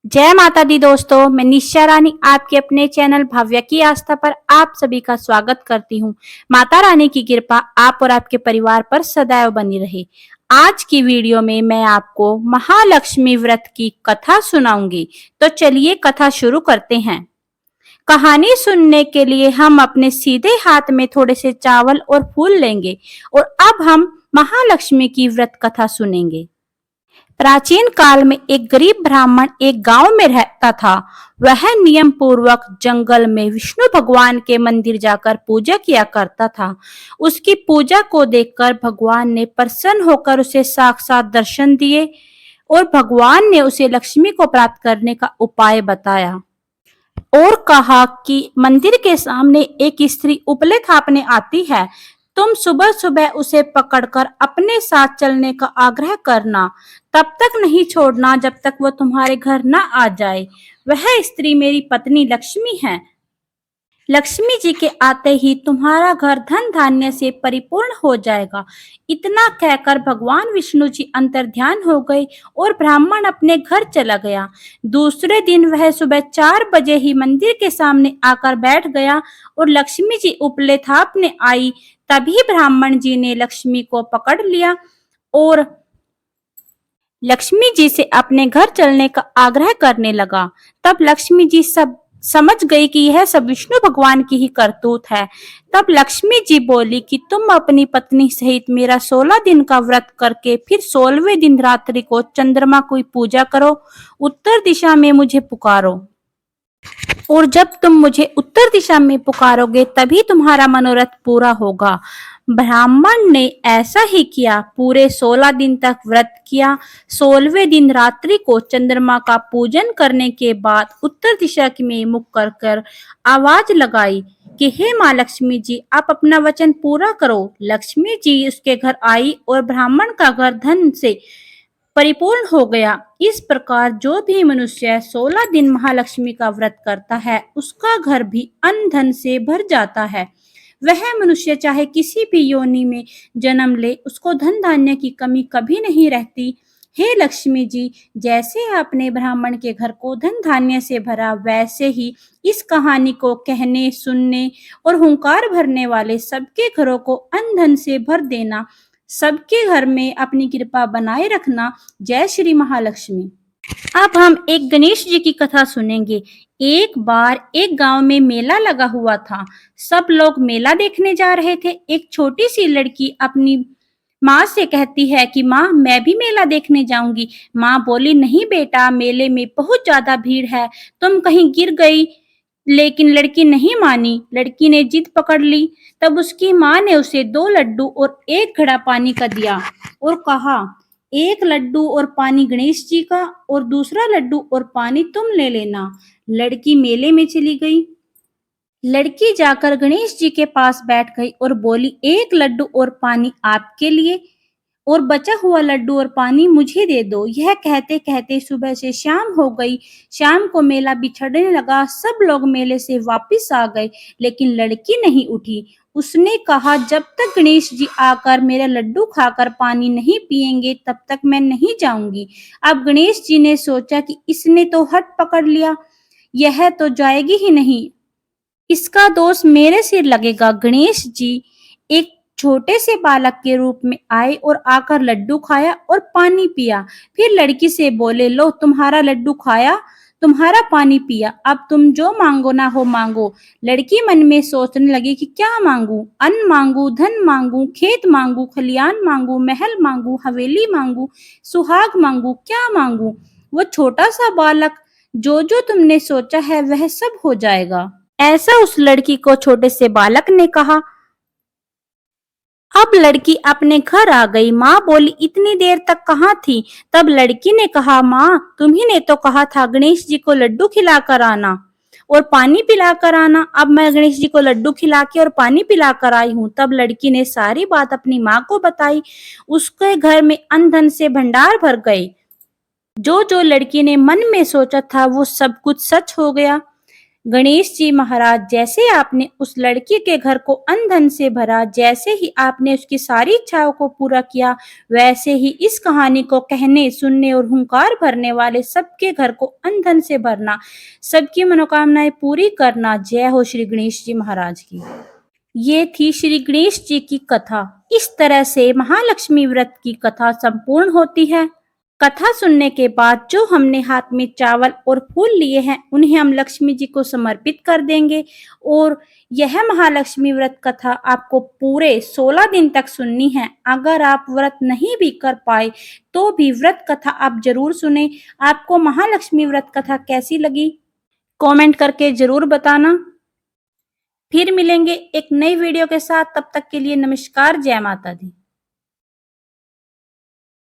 जय माता दी दोस्तों, मैं निशा रानी आपके अपने चैनल भव्य की आस्था पर आप सभी का स्वागत करती हूँ। माता रानी की कृपा आप और आपके परिवार पर सदैव बनी रहे। आज की वीडियो में मैं आपको महालक्ष्मी व्रत की कथा सुनाऊंगी। तो चलिए कथा शुरू करते हैं। कहानी सुनने के लिए हम अपने सीधे हाथ में थोड़े से चावल और फूल लेंगे और अब हम महालक्ष्मी की व्रत कथा सुनेंगे। प्राचीन काल में एक गरीब ब्राह्मण एक गांव में रहता था। वह नियम पूर्वक जंगल में विष्णु भगवान के मंदिर जाकर पूजा किया करता था। उसकी पूजा को देखकर भगवान ने प्रसन्न होकर उसे साक्षात दर्शन दिए और भगवान ने उसे लक्ष्मी को प्राप्त करने का उपाय बताया और कहा कि मंदिर के सामने एक स्त्री उपले थापने आती है। तुम सुबह सुबह उसे पकड़कर अपने साथ चलने का आग्रह करना। तब तक नहीं छोड़ना जब तक वो तुम्हारे घर न आ जाए। वह स्त्री मेरी पत्नी लक्ष्मी है। लक्ष्मी जी के आते ही तुम्हारा घर धन धान्य से परिपूर्ण हो जाएगा। इतना कहकर भगवान विष्णु जी अंतर्ध्यान हो गए और ब्राह्मण अपने घर चला गया। दूसरे दिन वह सुबह 4 बजे ही मंदिर के सामने आकर बैठ गया और लक्ष्मी जी उपले थापने आई। तभी ब्राह्मण जी ने लक्ष्मी को पकड़ लिया और लक्ष्मी जी से अपने घर चलने का आग्रह करने लगा। तब लक्ष्मी जी सब समझ गई कि यह सब विष्णु भगवान की ही करतूत है। तब लक्ष्मी जी बोली कि तुम अपनी पत्नी सहित मेरा 16 दिन का व्रत करके फिर 16वें दिन रात्रि को चंद्रमा की पूजा करो, उत्तर दिशा में मुझे पुकारो और जब तुम मुझे उत्तर दिशा में पुकारोगे तभी तुम्हारा मनोरथ पूरा होगा। ब्राह्मण ने ऐसा ही किया। पूरे 16 दिन तक व्रत किया। 16वें दिन रात्रि को चंद्रमा का पूजन करने के बाद उत्तर दिशा में मुख कर आवाज लगाई कि हे माँ लक्ष्मी जी, आप अपना वचन पूरा करो। लक्ष्मी जी उसके घर आई और ब्राह्मण का घर धन से परिपूर्ण हो गया। इस प्रकार जो भी मनुष्य 16 दिन महालक्ष्मी का व्रत करता है उसका घर भी अन्न धन से भर जाता है। वह मनुष्य चाहे किसी भी योनि में जन्म ले, उसको धन धान्य की कमी कभी नहीं रहती। हे लक्ष्मी जी, जैसे आपने ब्राह्मण के घर को धन धान्य से भरा, वैसे ही इस कहानी को कहने सुनने और हुंकार भरने वाले सबके घरों को अन्न धन से भर देना। सबके घर में अपनी कृपा बनाए रखना। जय श्री महालक्ष्मी। अब हम एक गणेश जी की कथा सुनेंगे। एक बार एक गांव में मेला लगा हुआ था। सब लोग मेला देखने जा रहे थे। एक छोटी सी लड़की अपनी माँ से कहती है कि माँ, मैं भी मेला देखने जाऊंगी। माँ बोली, नहीं बेटा, मेले में बहुत ज्यादा भीड़ है, तुम कहीं गिर गई। लेकिन लड़की नहीं मानी। लड़की ने जिद पकड़ ली। तब उसकी माँ ने उसे 2 लड्डू और 1 घड़ा पानी का दिया और कहा, एक लड्डू और पानी गणेश जी का और दूसरा लड्डू और पानी तुम ले लेना। लड़की मेले में चली गई। लड़की जाकर गणेश जी के पास बैठ गई और बोली, एक लड्डू और पानी आपके लिए और बचा हुआ लड्डू और पानी मुझे दे दो। यह कहते कहते सुबह से शाम हो गई। शाम को मेला बिछड़ने लगा। सब लोग मेले से वापस आ गए, लेकिन लड़की नहीं उठी। उसने कहा, जब तक गणेश जी आकर मेरा लड्डू खाकर पानी नहीं पिएंगे तब तक मैं नहीं जाऊंगी। अब गणेश जी ने सोचा कि इसने तो हट पकड़ लिया, यह तो जाएगी ही नहीं, इसका दोष मेरे सिर लगेगा। गणेश जी एक छोटे से बालक के रूप में आए और आकर लड्डू खाया और पानी पिया। फिर लड़की से बोले, लो तुम्हारा लड्डू खाया, तुम्हारा पानी पिया, अब तुम जो मांगो ना हो मांगो। लड़की मन में सोचने लगी कि क्या मांगू, अन्न मांगू, धन मांगू, खेत मांगू, खलियान मांगू, महल मांगू, हवेली मांगू, सुहाग मांगू, क्या मांगू। वो छोटा सा बालक, जो जो तुमने सोचा है वह सब हो जाएगा, ऐसा उस लड़की को छोटे से बालक ने कहा। अब लड़की अपने घर आ गई। माँ बोली, इतनी देर तक कहाँ थी। तब लड़की ने कहा, माँ, तुम्ही ने तो कहा था गणेश जी को लड्डू खिलाकर आना और पानी पिलाकर आना। अब मैं गणेश जी को लड्डू खिला के और पानी पिलाकर आई हूँ। तब लड़की ने सारी बात अपनी माँ को बताई। उसके घर में अन्न धन से भंडार भर गए। जो जो लड़की ने मन में सोचा था वो सब कुछ सच हो गया। गणेश जी महाराज, जैसे आपने उस लड़की के घर को अन्न धन से भरा, जैसे ही आपने उसकी सारी इच्छाओं को पूरा किया, वैसे ही इस कहानी को कहने, सुनने और हुंकार भरने वाले सबके घर को अन्न धन से भरना, सबकी मनोकामनाएं पूरी करना। जय हो श्री गणेश जी महाराज की। ये थी श्री गणेश जी की कथा। इस तरह से महालक्ष्मी व्रत की कथा संपूर्ण होती है। कथा सुनने के बाद जो हमने हाथ में चावल और फूल लिए हैं, उन्हें हम लक्ष्मी जी को समर्पित कर देंगे। और यह महालक्ष्मी व्रत कथा आपको पूरे 16 दिन तक सुननी है। अगर आप व्रत नहीं भी कर पाए तो भी व्रत कथा आप जरूर सुने। आपको महालक्ष्मी व्रत कथा कैसी लगी, कमेंट करके जरूर बताना। फिर मिलेंगे एक नई वीडियो के साथ। तब तक के लिए नमस्कार, जय माता दी।